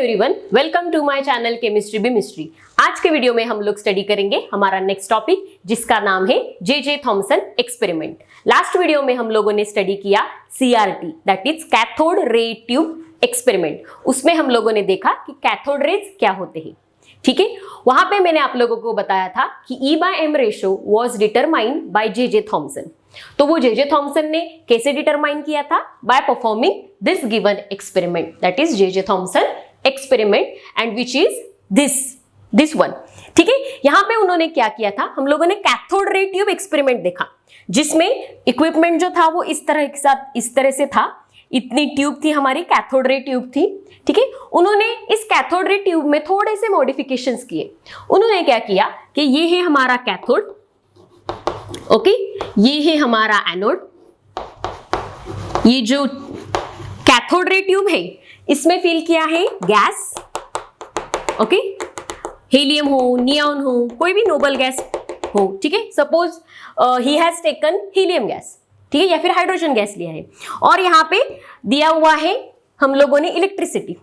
Everyone, welcome to my channel chemistry be mystery. आज के video में हम लोग स्टडी करेंगे हमारा नेक्स्ट टॉपिक, जिसका नाम है J Thomson experiment. Last video में हम लोगों ने स्टडी किया CRT, that is cathode ray tube experiment. उसमें हम लोगों ने देखा कि कैथोड रेज क्या होते हैं। ठीक है, वहां पे मैंने आप लोगों को बताया था कि E/M ratio was determined by J Thomson. तो वो जे थॉमसन ने कैसे डिटरमाइन किया था? By performing this given experiment, that is J Thomson experiment, and which is this one. ठीक है, यहां पे उन्होंने क्या किया था? हम लोगों ने कैथोड रे ट्यूब एक्सपेरिमेंट देखा, जिसमें इक्विपमेंट जो था वो इस तरह से था। इतनी ट्यूब थी, हमारी कैथोड रे ट्यूब थी। ठीक है, उन्होंने इस कैथोड रे ट्यूब में थोड़े से मॉडिफिकेशंस किए। उन्होंने क्या किया कि ये है हमारा कैथोड, ओके, ये है हमारा एनोड। ये जो कैथोड रे ट्यूब है, इसमें फिल किया है गैस, ओके, हीलियम हो, नियॉन हो, कोई भी नोबल गैस हो। ठीक है, suppose he has taken helium gas, ठीक है, या फिर हाइड्रोजन गैस लिया है, और यहाँ पे दिया हुआ है हम लोगों ने इलेक्ट्रिसिटी।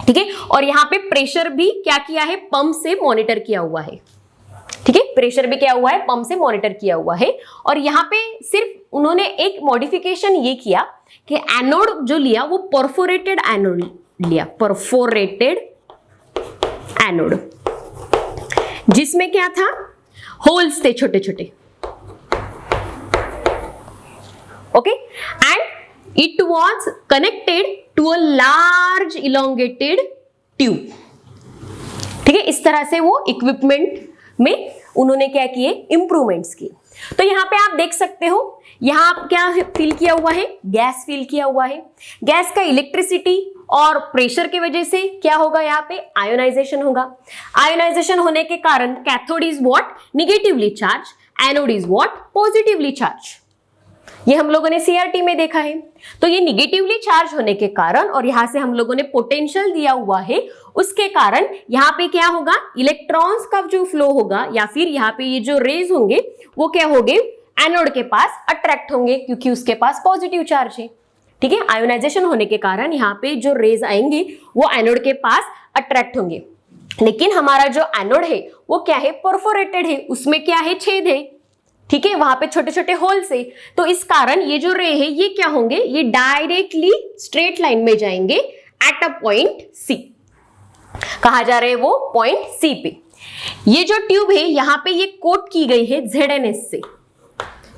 ठीक है, और यहाँ पे प्रेशर भी क्या किया है? पंप से मॉनिटर किया हुआ है। ठीक है, प्रेशर भी क्या हुआ है? पंप से मॉनिटर किया हुआ है। और यहाँ पे सिर्फ उन्होंने एक मॉडिफिकेशन ये किया कि एनोड जो लिया वो परफोरेटेड एनोड लिया, परफोरेटेड एनोड, जिसमें क्या था? होल्स थे छोटे छोटे, okay, and it was connected to a large elongated tube. ठीक है, इस तरह से वो इक्विपमेंट में उन्होंने क्या किए? इंप्रूवमेंट्स किए। तो यहां पे आप देख सकते हो, यहां क्या फिल किया हुआ है? गैस फिल किया हुआ है। गैस का इलेक्ट्रिसिटी और प्रेशर की वजह से क्या होगा? यहाँ पे आयोनाइजेशन होगा। आयोनाइजेशन होने के कारण cathode is what? Negatively charge, anode is what? Positively charge. ये हम लोगों ने CRT में देखा है। तो ये निगेटिवली चार्ज होने के कारण, और यहां से हम लोगों ने पोटेंशियल दिया हुआ है, उसके कारण यहाँ पे क्या होगा? इलेक्ट्रॉन्स का जो फ्लो होगा, या फिर यहाँ पे ये जो रेज होंगे वो क्या होंगे? एनोड के पास अट्रैक्ट होंगे, क्योंकि उसके पास पॉजिटिव चार्ज है। ठीक है, आयोनाइजेशन होने के कारण यहाँ पे जो रेज आएंगे वो एनोड के पास अट्रैक्ट होंगे। लेकिन हमारा जो एनोड है वो क्या है? परफोरेटेड है, उसमें क्या है? छेद है। ठीक है, वहां पे छोटे छोटे होल्स है। तो इस कारण ये जो रे है ये क्या होंगे? ये डायरेक्टली स्ट्रेट लाइन में जाएंगे एट अ पॉइंट C। कहा जा रहे हैं वो पॉइंट C पे। ये जो ट्यूब है यहाँ पे ये कोट की गई है ZNS से,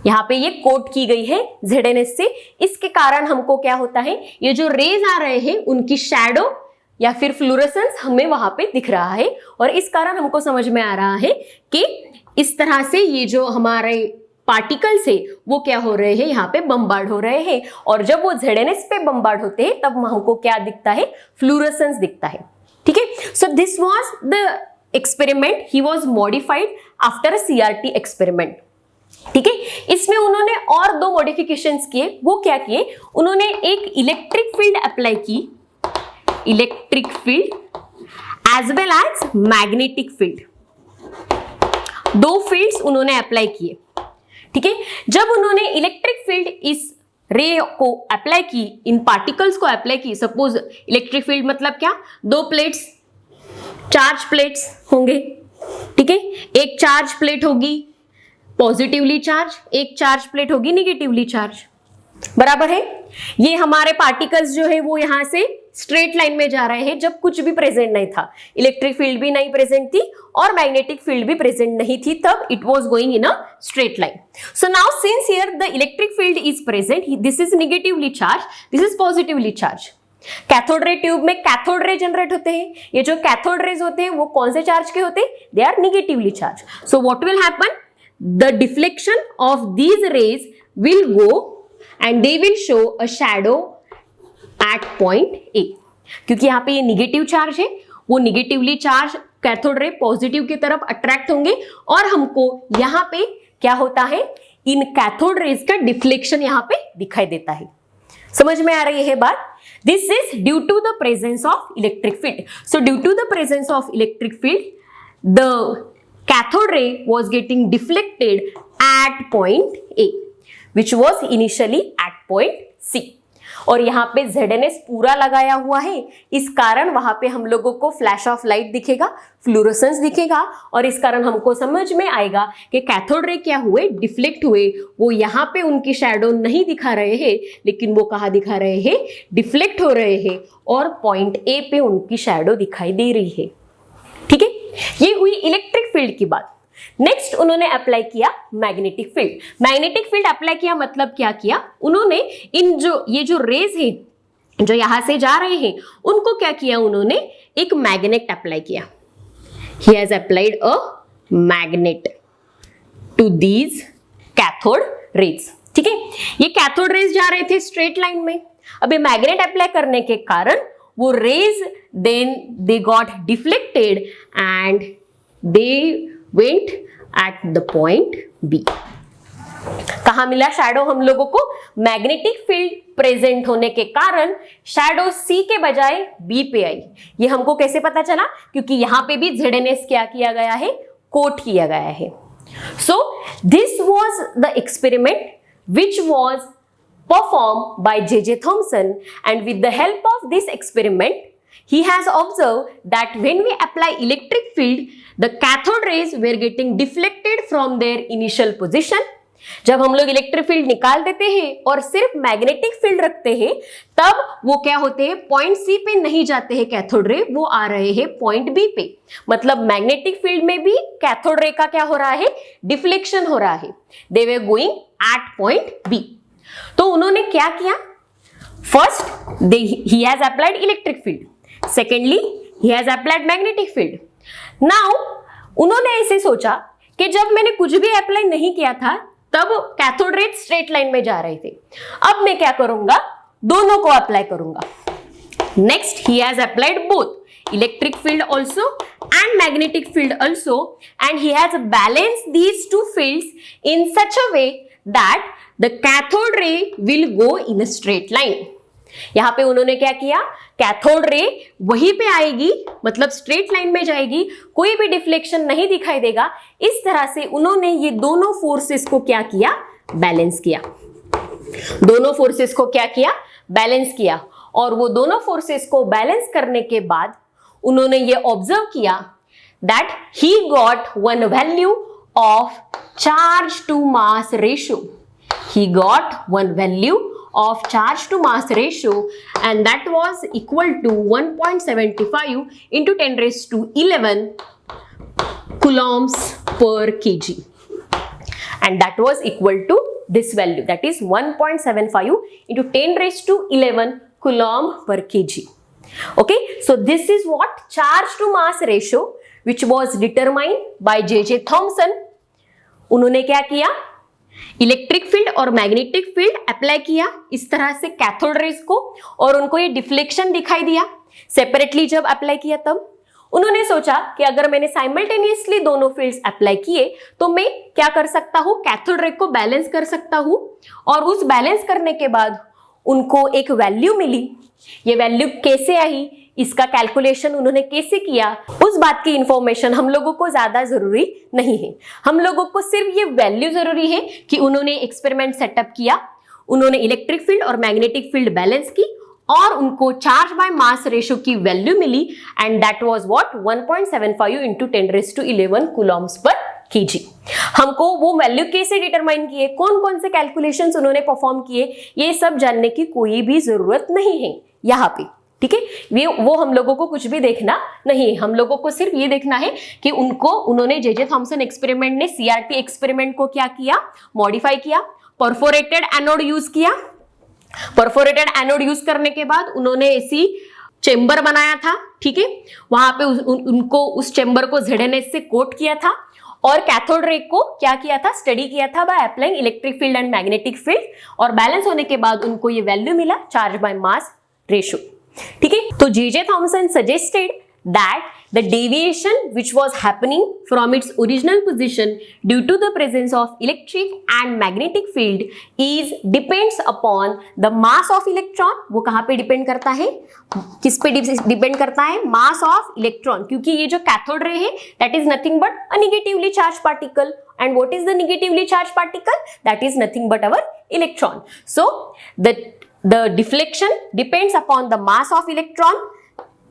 यहाँ पे ये कोट की गई है ZNS से। इसके कारण हमको क्या होता है? ये जो रेज आ रहे हैं उनकी शैडो या फिर फ्लोरेसेंस हमें वहां पे दिख रहा है, और इस कारण हमको समझ में आ रहा है कि इस तरह से ये जो हमारे पार्टिकल्स है वो क्या हो रहे हैं? यहाँ पे बम्बार्ड हो रहे हैं। और जब वो ZNS पे बम्बार्ड होते हैं तब हमको क्या दिखता है? फ्लोरेसेंस दिखता है। ठीक है, so this was the experiment, he was modified after CRT experiment. ठीक है, इसमें उन्होंने और दो मॉडिफिकेशंस किए। वो क्या किए? उन्होंने एक इलेक्ट्रिक फील्ड अप्लाई की, electric field as well as magnetic field, दो फील्ड्स उन्होंने अप्लाई किए। ठीक है, जब उन्होंने इलेक्ट्रिक फील्ड इस रे को अप्लाई की, इन पार्टिकल्स को अप्लाई की, सपोज इलेक्ट्रिक फील्ड मतलब क्या? दो प्लेट्स, चार्ज प्लेट्स होंगे। ठीक है, एक चार्ज प्लेट होगी पॉजिटिवली चार्ज, एक चार्ज प्लेट होगी निगेटिवली चार्ज, बराबर है। ये हमारे पार्टिकल्स जो है वो यहां से स्ट्रेट लाइन में जा रहे हैं, जब कुछ भी प्रेजेंट नहीं था, इलेक्ट्रिक फील्ड भी नहीं प्रेजेंट थी और मैग्नेटिक फील्ड भी प्रेजेंट नहीं थी, तब it was going in a straight line. So now since here the electric field is present, this is negatively charge, this is positively charge. Cathode ray tube में cathode ray generate होते हैं। ये जो cathode rays होते हैं वो कौन से चार्ज के होते हैं? They are negatively charge. So what will happen? The deflection of these rays will go and they will show a shadow at point A। क्योंकि यहाँ पे ये निगेटिव चार्ज है, वो negatively charge cathode ray positive की तरफ attract होंगे, और हमको यहाँ पे क्या होता है? इन कैथोड रेज का डिफ्लेक्शन यहाँ पे दिखाई देता है। समझ में आ रही है बात? This is due to the presence of electric field. So due to the presence of electric field, the cathode ray was getting deflected at point A, which was initially at point C. और यहाँ पे ZNS पूरा लगाया हुआ है, इस कारण वहां पे हम लोगों को फ्लैश ऑफ लाइट दिखेगा, फ्लूरोसेंस दिखेगा, और इस कारण हमको समझ में आएगा कि कैथोड रे क्या हुए, डिफ्लेक्ट हुए। वो यहाँ पे उनकी शैडो नहीं दिखा रहे हैं, लेकिन वो कहाँ दिखा रहे हैं, डिफ्लेक्ट हो रहे हैं, और पॉइंट ए पे उनकी शैडो दिखाई दे रही है। ठीक है, ये हुई इलेक्ट्रिक फील्ड की बात। नेक्स्ट उन्होंने अप्लाई किया magnetic field. Magnetic field apply किया मतलब क्या किया उन्होंने, इन ये जो रेज है जो यहां से जा रहे हैं, उनको क्या किया उन्होंने, एक मैग्नेट अप्लाई किया। He has applied a magnet to these cathode rays. ठीक है, ये कैथोड रेज जा रहे थे स्ट्रेट लाइन में। अभी मैग्नेट अप्लाई करने के कारण वो rays then they got deflected and they went at the point B. कहां मिला शैडो हम लोगों को, मैग्नेटिक फील्ड प्रेजेंट होने के कारण शैडो सी के बजाय बी पे आई। ये हमको कैसे पता चला, क्योंकि यहां पे भी ZNS क्या किया गया है, कोट किया गया है। So this was the experiment which was performed by J.J. Thomson, and with the help of this experiment he has observed that when we apply electric field, the cathode rays were getting deflected from their initial position. जब हम लोग electric field निकाल देते हैं और सिर्फ magnetic field रखते हैं, तब वो क्या होते हैं, पॉइंट सी पे नहीं जाते हैं कैथोड रे, वो आ रहे हैं पॉइंट बी पे। मतलब मैग्नेटिक फील्ड में भी कैथोड रे का क्या हो रहा है, डिफ्लेक्शन हो रहा है। They were going at point B. तो उन्होंने क्या किया, first he has applied electric field, secondly he has applied magnetic field. Now उन्होंने ऐसे सोचा कि जब मैंने कुछ भी अप्लाई नहीं किया था तब कैथोड रे स्ट्रेट लाइन में जा रहे थे, अब मैं क्या करूंगा, दोनों को अप्लाई करूंगा। Next he has applied both electric field also and magnetic field also, and he has balanced these two fields in such a way that the cathode ray will go in a straight line. यहां पे उन्होंने क्या किया, cathode ray वहीं पे आएगी, मतलब straight line में जाएगी, कोई भी डिफ्लेक्शन नहीं दिखाई देगा। इस तरह से उन्होंने ये दोनों फोर्सेस को क्या किया, बैलेंस किया। दोनों फोर्सेस को क्या किया, बैलेंस किया। और वो दोनों फोर्सेस को बैलेंस करने के बाद उन्होंने ये ऑब्जर्व किया that he got one value of charge to mass ratio. He got one value of charge to mass ratio, and that was equal to 1.75 into 10 raised to 11 coulombs per kg, and that was equal to this value, that is 1.75 into 10 raised to 11 coulomb per kg. Okay, so this is what charge to mass ratio which was determined by J.J. Thomson. उन्होंने क्या किया, electric field और magnetic field apply किया इस तरह से cathode rays को, और उनको ये डिफ्लेक्शन दिखाई दिया। सेपरेटली जब अप्लाई किया तब उन्होंने सोचा कि अगर मैंने साइमल्टेनियसली दोनों फील्ड्स अप्लाई किए तो मैं क्या कर सकता हूं, कैथोड रे को बैलेंस कर सकता हूं। और उस बैलेंस करने के बाद उनको एक वैल्यू मिली। ये वैल्यू कैसे आई, इसका कैलकुलेशन उन्होंने कैसे किया, उस बात की इंफॉर्मेशन हम लोगों को ज्यादा जरूरी नहीं है। हम लोगों को सिर्फ ये वैल्यू जरूरी है कि उन्होंने एक्सपेरिमेंट सेटअप किया, उन्होंने इलेक्ट्रिक फील्ड और मैग्नेटिक फील्ड बैलेंस की, और उनको चार्ज बाय मास रेशियो की वैल्यू मिली, and that was what 1.75 into 10 raised to 11 coulombs per kg। हमको वो वैल्यू कैसे डिटरमाइन किए, कौन कौन से कैलकुलेशंस उन्होंने परफॉर्म किए, ये सब जानने की कोई भी जरूरत नहीं है यहाँ पे। ठीक है, वो हम लोगों को कुछ भी देखना नहीं है, हम लोगों को सिर्फ ये देखना है कि उन्होंने J.J. थॉमसन एक्सपेरिमेंट ने CRT एक्सपेरिमेंट को क्या किया, मॉडिफाई किया, परफोरेटेड एनोड यूज किया। परफोरेटेड एनोड यूज करने के बाद उन्होंने ऐसी चेंबर बनाया था। ठीक है, वहां पे उनको उस चेंबर को ZNS से कोट किया था, और कैथोड रे को क्या किया था, स्टडी किया था by applying electric field and magnetic field, और बैलेंस होने के बाद उनको ये वैल्यू मिला, चार्ज बाय मास रेशियो। ठीक है, तो J.J. Thomson suggested that the deviation which was happening from its original position due to the presence of electric and magnetic field is depends upon the mass of electron। वो कहाँ पे depend करता है, किस पे डिपेंड करता है, मास of electron, क्योंकि ये जो कैथोड रे है that is nothing but a negatively charged particle, and what is the negatively charged particle, that is nothing but our electron। So the the deflection depends upon the mass of electron,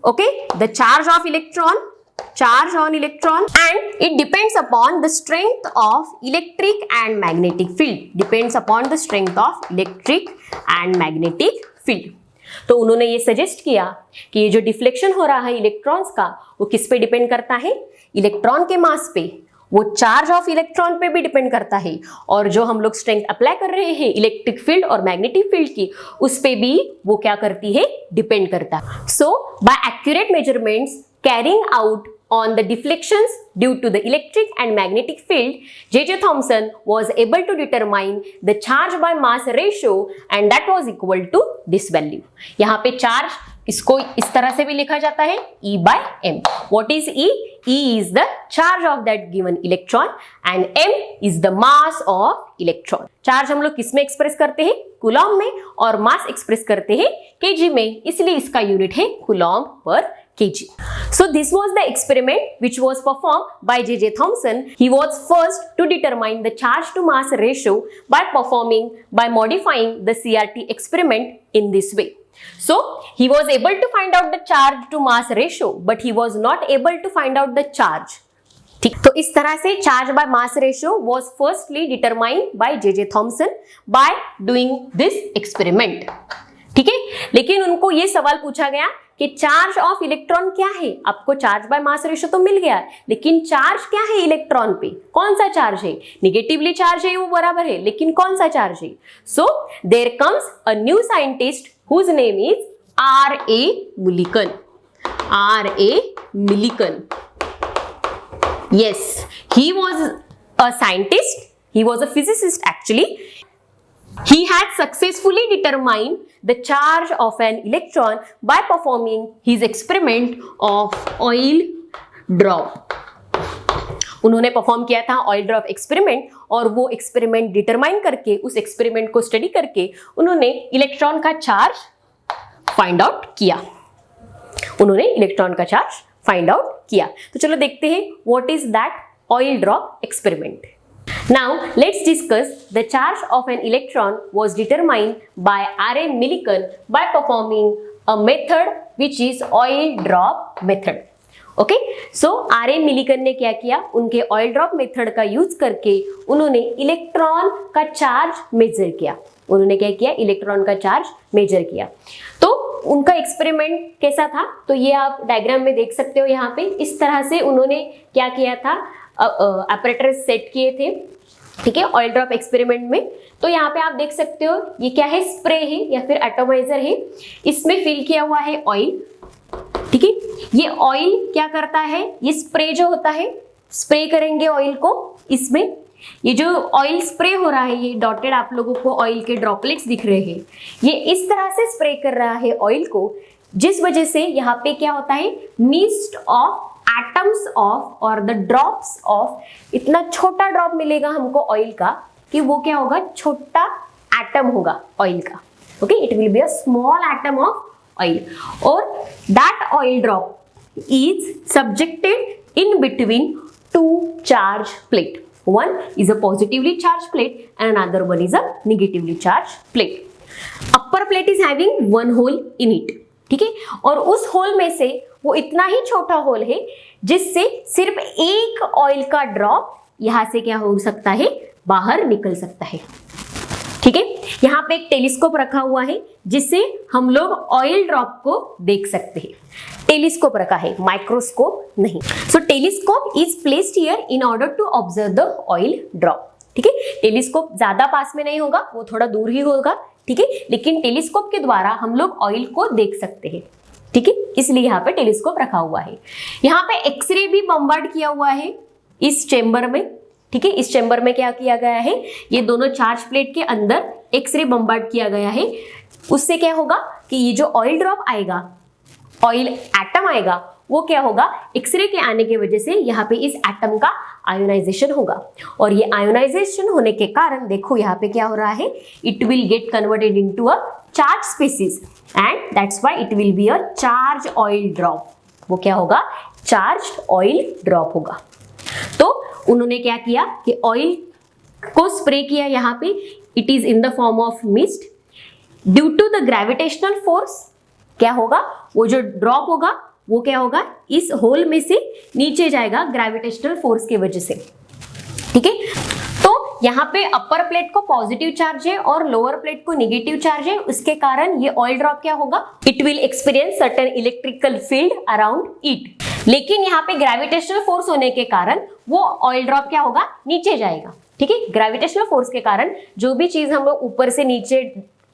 okay, the charge on electron, and it depends upon the strength of electric and magnetic field, depends upon the strength of electric and magnetic field. तो उन्होंने ये suggest किया कि ये जो deflection हो रहा है इलेक्ट्रॉन्स का वो किस पे डिपेंड करता है, इलेक्ट्रॉन के मास पे, वो चार्ज ऑफ इलेक्ट्रॉन पे भी डिपेंड करता है, और जो हम लोग स्ट्रेंथ अप्लाई कर रहे हैं इलेक्ट्रिक फील्ड और मैग्नेटिक फील्ड की, उस पे भी वो क्या करती है, डिपेंड करता है. So by accurate measurements carrying out on the deflections due to the electric and magnetic field, J.J. Thomson was able to determine the charge by mass ratio and that was equal to this value. यहाँ पे charge इसको इस तरह से भी लिखा जाता है E by M. What is E? E is the charge of that given electron and M is the mass of electron. Charge हम लोग किस में एक्सप्रेस करते हैं, कूलॉम में, और मास एक्सप्रेस करते हैं केजी में, इसलिए इसका यूनिट है कूलॉम पर kg. So this was the experiment which was performed by J.J. Thomson. He was first to determine the charge to mass ratio by modifying the CRT experiment in this way. So he was able to find out the charge to mass ratio, but he was not able to find out the charge. ठीक, तो इस तरह से charge by mass ratio was firstly determined by J.J. Thomson by doing this experiment. ठीक है, लेकिन उनको ये सवाल पूछा गया कि चार्ज ऑफ इलेक्ट्रॉन क्या है. आपको चार्ज बाय मास रेशियो तो मिल गया, लेकिन चार्ज क्या है इलेक्ट्रॉन पे, कौन सा चार्ज है, निगेटिवली चार्ज है वो बराबर है, लेकिन कौन सा चार्ज है. So there comes a new scientist whose name is R.A. Millikan. R.A. Millikan. Yes, he was a scientist, he was a physicist actually. He had successfully determined the charge of an electron by performing his experiment of oil drop. उन्होंने perform किया था oil drop experiment, और वो experiment determine करके, उस experiment को study करके उन्होंने इलेक्ट्रॉन का चार्ज फाइंड आउट किया. तो चलो देखते हैं what is that oil drop experiment. Now let's discuss the charge of an electron was determined by R.A. Millikan by performing a method which is oil drop method. Okay, so R.A. Millikan ने क्या किया, उनके oil drop method का use करके उन्होंने electron का charge major किया. Electron का चार्ज मेजर किया. तो उनका एक्सपेरिमेंट कैसा था, तो ये आप डायग्राम में देख सकते हो. यहाँ पे इस तरह से उन्होंने क्या किया था, अपरेटर्स सेट किए थे, ठीक है, ऑयल ड्रॉप एक्सपेरिमेंट में. तो यहाँ पे आप देख सकते हो ये क्या है, स्प्रे है या फिर एटोमाइजर है, इसमें फिल किया हुआ है ऑयल. ठीक है, ये ऑयल क्या करता है, ये स्प्रे जो होता है, स्प्रे करेंगे ऑयल को इसमें. ये जो ऑयल स्प्रे हो रहा है, ये डॉटेड आप लोगों को ऑयल के ड्रॉपलेट्स दिख रहे हैं, ये इस तरह से स्प्रे कर रहा है ऑयल को, जिस वजह से यहाँ पे क्या होता है, मिस्ट ऑफ एटम्स ऑफ और द ड्रॉप्स ऑफ, इतना छोटा ड्रॉप मिलेगा हमको ऑयल का कि वो क्या होगा, छोटा एटम होगा ऑयल का. Okay, it will be a small atom of oil, और that oil drop is subjected in between two charge plate. One is a positively charged plate and another one is a negatively charged plate. Upper plate is having one hole in it. ठीक है, और उस whole में से वो इतना ही छोटा whole है जिससे सिर्फ एक ऑयल का ड्रॉप यहां से क्या हो सकता है, बाहर निकल सकता है. ठीक है, यहाँ पे एक टेलीस्कोप रखा हुआ है जिससे हम लोग ऑयल ड्रॉप को देख सकते हैं. टेलीस्कोप रखा है, माइक्रोस्कोप नहीं. So telescope is placed here in order to observe the oil drop. ठीक है, टेलीस्कोप ज्यादा पास में नहीं होगा, वो थोड़ा दूर ही होगा. ठीक है, लेकिन टेलीस्कोप के द्वारा हम लोग ऑयल को देख सकते हैं. ठीक है, इसलिए यहाँ पे टेलीस्कोप रखा हुआ है. यहाँ पे एक्सरे भी बम्बार्ड किया हुआ है इस चेंबर में. ठीक है, इस चेंबर में क्या किया गया है, ये दोनों चार्ज प्लेट के अंदर एक्सरे बम्बार्ड किया गया है. उससे क्या होगा कि ये जो ऑयल ड्रॉप आएगा, ऑयल एटम आएगा, वो क्या होगा, एक्सरे के आने की वजह से यहाँ पे इस एटम का आयोनाइजेशन होगा, और ये आयोनाइजेशन होने के कारण देखो यहाँ पे क्या हो रहा है, it will get converted into a charge species and that's why it will be a charge oil drop. वो क्या होगा, चार्ज ऑयल ड्रॉप होगा. तो उन्होंने क्या किया कि ऑयल को स्प्रे किया यहाँ पे, it is in the form of mist. Due to the gravitational force क्या होगा, वो जो ड्रॉप होगा वो क्या होगा, इस होल में से नीचे जाएगा ग्रेविटेशनल फोर्स की वजह से। ठीक है, तो यहाँ पे अपर प्लेट को पॉजिटिव चार्ज है और लोअर प्लेट को नेगेटिव चार्ज है, उसके कारण ये ऑयल ड्रॉप क्या होगा, it will experience certain electrical field around it. लेकिन यहाँ पे ग्रेविटेशनल फोर्स होने के कारण वो ऑयल ड्रॉप क्या होगा, नीचे जाएगा। ठीक है, ग्रेविटेशनल फोर्स के कारण जो भी चीज हम लोग ऊपर से नीचे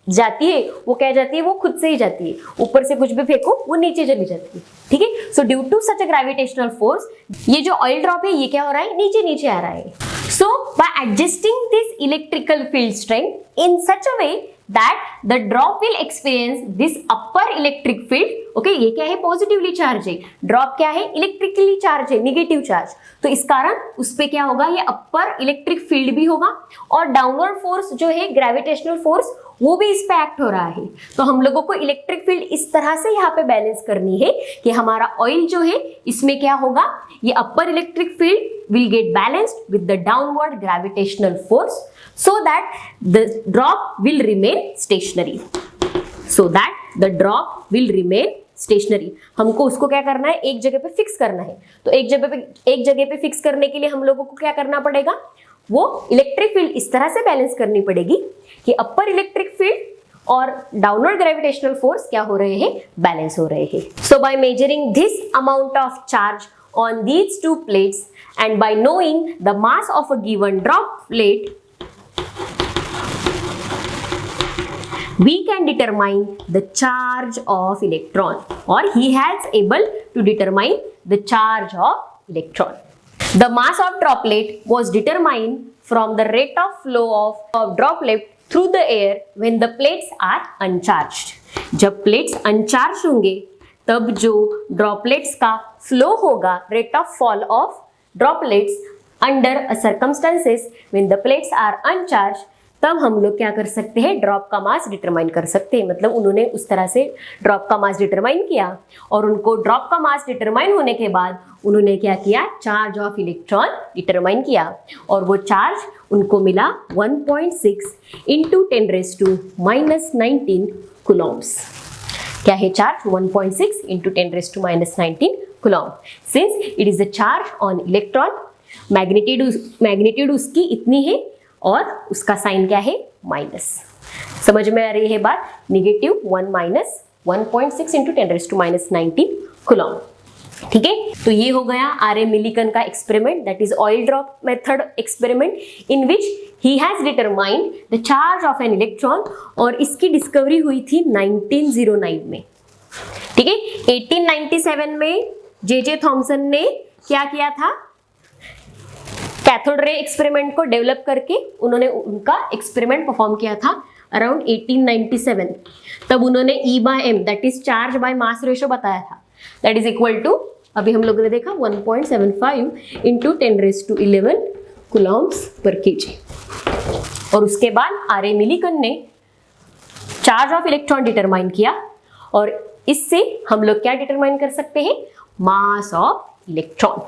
जाती है वो क्या जाती है, वो खुद से ही जाती है, ऊपर से कुछ भी फेंको वो नीचे चली जाती है। ठीक है, so due to such a gravitational force ये जो ऑयल ड्रॉप है ये क्या हो रहा है, नीचे नीचे आ रहा है। So by adjusting this electrical field strength in such a way that the drop will experience this upper electric field. okay, ये क्या है, पॉजिटिवली चार्ज है, ड्रॉप क्या है, इलेक्ट्रिकली चार्ज है, निगेटिव चार्ज। तो इस कारण उस पे क्या होगा, ये अपर इलेक्ट्रिक फील्ड भी होगा और डाउनवर्ड फोर्स जो है ग्रेविटेशनल फोर्स वो भी इस पे एक्ट हो रहा है। तो हम लोगों को इलेक्ट्रिक फील्ड इस तरह से यहाँ पे बैलेंस करनी है कि हमारा ऑयल जो है इसमें क्या होगा, ये upper electric field will get balanced with the downward gravitational force so that the drop will remain stationary. So that the drop will remain stationary. हमको उसको क्या करना है, एक जगह पे फिक्स करना है। तो एक जगह पे फिक्स करने के लिए हम लोगों को क्या करना पड़ेगा, वो इलेक्ट्रिक फील्ड इस तरह से बैलेंस करनी पड़ेगी कि अपर इलेक्ट्रिक फील्ड और डाउनवर्ड ग्रेविटेशनल फोर्स क्या हो रहे हैं, बैलेंस हो रहे हैं। So by measuring this amount of charge on these two plates and by knowing the mass of a given drop plate, we can determine the charge of electron, or he has able to determine the charge of electron. The mass of droplet was determined from the rate of flow of droplet through the air when the plates are uncharged. जब plates uncharged होंगे तब जो droplets का flow होगा, rate of fall of droplets under a circumstances when the plates are uncharged, तब हम लोग क्या कर सकते हैं, ड्रॉप का मास डिटरमाइन कर सकते हैं। मतलब उन्होंने उस तरह से ड्रॉप का मास डिटरमाइन किया और उनको ड्रॉप का मास डिटरमाइन होने के बाद उन्होंने क्या किया, चार्ज ऑफ इलेक्ट्रॉन डिटरमाइन किया और वो चार्ज उनको मिला 1.6 इंटू 10⁻⁻19 कूलम्स। क्या है charge, 1.6 into 10⁻⁻19 coulomb. Since it is a charge on electron, magnitude उसकी इतनी है और उसका साइन क्या है, माइनस। समझ में आ रही है बात, -1 माइनस 1.6 इंटू 10⁻⁻19 कूलम। ठीक है, तो ये हो गया आर.ए. मिलिकन का experiment, that is oil drop method experiment, in which he has determined the charge of an electron, और इसकी डिस्कवरी हुई थी 1909 में। ठीक है, 1897 में जे थॉमसन ने क्या किया था, कैथोड रे एक्सपेरिमेंट को डेवलप करके उन्होंने उनका एक्सपेरिमेंट परफॉर्म किया था अराउंड 1897। तब उन्होंने E/m that is charge by mass ratio बताया था, दैट इज इक्वल टू, अभी हम लोगों ने देखा 1.75 इंटू 10⁻11 कूलम्स पर केजी। और उसके बाद आर.ए. मिलिकन ने चार्ज ऑफ इलेक्ट्रॉन डिटरमाइन किया और इससे हम लोग क्या डिटरमाइन कर सकते हैं, मास ऑफ इलेक्ट्रॉन।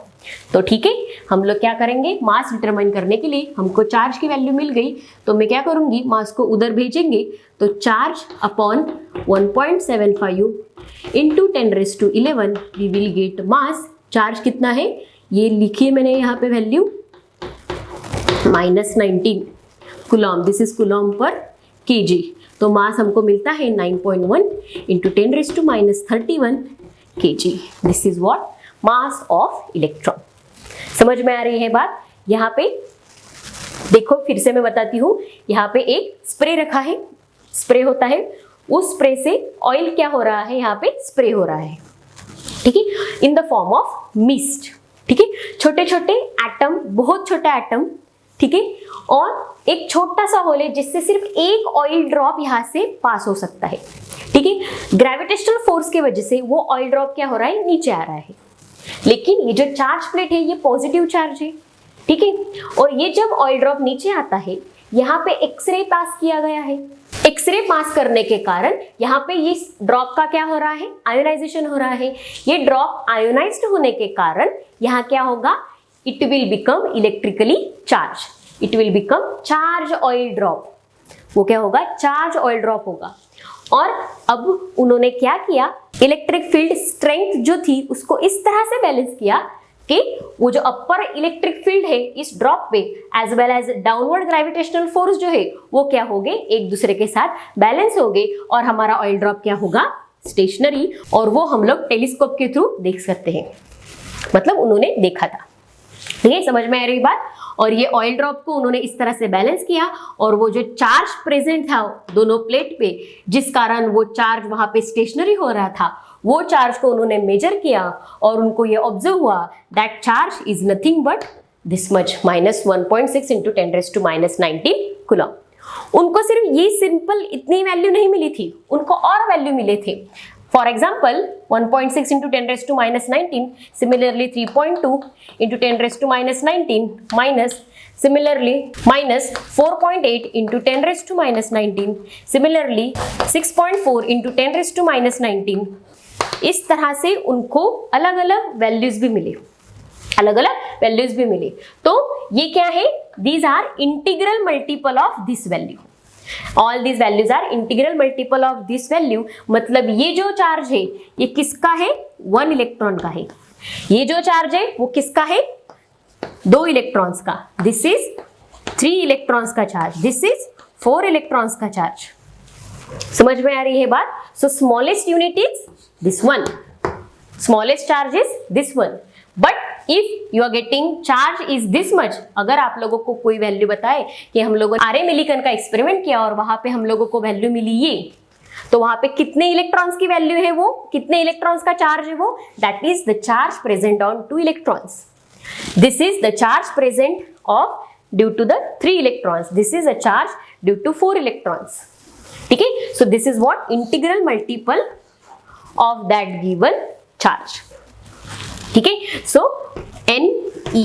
तो ठीक है, हम लोग क्या करेंगे, मास डिटरमाइन करने के लिए हमको चार्ज की वैल्यू मिल गई तो मैं क्या करूंगी, मास को उधर भेजेंगे तो charge upon 1.75 into 10⁻11 we will get mass. Charge कितना है ये लिखिए मैंने यहाँ पे value, -19 coulomb, this is coulomb per kg. तो मास हमको मिलता है 9.1 into 10⁻31 kg. This is what mass of electron. समझ में आ रही है बात। यहाँ पे देखो फिर से मैं बताती हूँ, यहाँ पे एक स्प्रे रखा है, स्प्रे होता है, उस स्प्रे से ऑयल क्या हो रहा है, यहाँ पे स्प्रे हो रहा है, ठीक है, इन द फॉर्म ऑफ मिस्ट। ठीक है, छोटे छोटे एटम, बहुत छोटा एटम, ठीक है, और एक छोटा सा होल है जिससे सिर्फ एक ऑयल ड्रॉप यहाँ से पास हो सकता है। ठीक है, ग्रेविटेशनल फोर्स की वजह से वो ऑयल ड्रॉप क्या हो रहा है, नीचे आ रहा है। लेकिन ये जो चार्ज प्लेट है ये पॉजिटिव चार्ज है, ठीक है, और ये जब ऑयल ड्रॉप नीचे आता है यहाँ पे एक्सरे पास किया गया है। एक्सरे पास करने के कारण यहाँ पे ये ड्रॉप का क्या हो रहा है, आयोनाइजेशन हो रहा है। ये ड्रॉप आयोनाइज्ड होने के कारण यहाँ क्या होगा, it will become electrically charge, it will become charge oil drop. वो क्या होगा, चार्ज ऑयल ड्रॉप होगा। और अब उन्होंने क्या किया, इलेक्ट्रिक फील्ड स्ट्रेंथ जो थी उसको इस तरह से बैलेंस किया कि वो जो अपर इलेक्ट्रिक फील्ड है इस ड्रॉप पे as well as downward gravitational force जो है वो क्या हो गए, एक दूसरे के साथ बैलेंस हो गए और हमारा ऑयल ड्रॉप क्या होगा, स्टेशनरी, और वो हम लोग टेलीस्कोप के थ्रू देख सकते हैं, मतलब उन्होंने देखा था। ठीक है, समझ में आ रही बात। और ये ऑयल ड्रॉप को उन्होंने इस तरह से बैलेंस किया और वो जो चार्ज प्रेजेंट था दोनों प्लेट पे, जिस कारण वो चार्ज वहां पे स्टेशनरी हो रहा था, वो चार्ज को उन्होंने मेजर किया और उनको ये ऑब्जर्व हुआ that charge is nothing but this much, -1.6 into 10⁻⁹ coulomb. उनको सिर्फ ये सिंपल इतनी वैल्यू नहीं मिली थी, उनको और वैल्यू मिले थे। For example 1.6 into 10⁻⁹, similarly 3.2 into 10⁻⁹, minus similarly -4.8 into 10⁻⁹, similarly 6.4 into 10⁻⁹। इस तरह से उनको अलग अलग वैल्यूज भी मिले, अलग अलग वैल्यूज भी मिले। तो ये क्या है, these are integral multiple of this value, all these values are integral multiple of this value. मतलब ये जो चार्ज है ये किसका है, 1 इलेक्ट्रॉन का है। ये जो चार्ज है वो किसका है, 2 इलेक्ट्रॉन्स का। दिस इज 3 इलेक्ट्रॉन्स का चार्ज, दिस इज 4 इलेक्ट्रॉन्स का चार्ज। समझ में आ रही है बात। सो smallest unit is this one, smallest charge is this one, but if you are getting charge is this much, अगर आप लोगों को कोई वैल्यू बताए कि हम लोगों ने आरे मिलिकन का एक्सपेरिमेंट किया और वहां पे हम लोगों को वैल्यू मिली ये, तो वहां पे कितने इलेक्ट्रॉन्स की वैल्यू है, वो कितने इलेक्ट्रॉन्स का चार्ज है, वो that is the charge present on 2 electrons. This is the charge present of due to the 3 electrons, this is a charge due to 4 electrons. ठीक है, so this is what integral multiple of that given charge। ठीक है, so NE,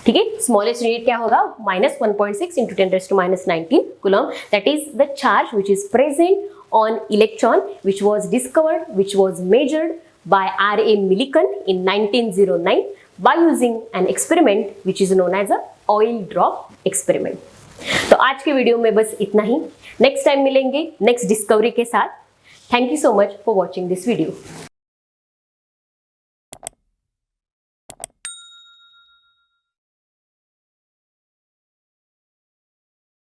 ठीक है, smallest unit क्या होगा, -1.6 into 10⁻⁹ coulomb, that is the charge which is present on electron which was discovered, which was measured by R.A. Millikan in 1909 by using an experiment which is known as a oil drop experiment। तो आज के video में बस इतना ही। Next time मिलेंगे next discovery के साथ। Thank you so much for watching this video.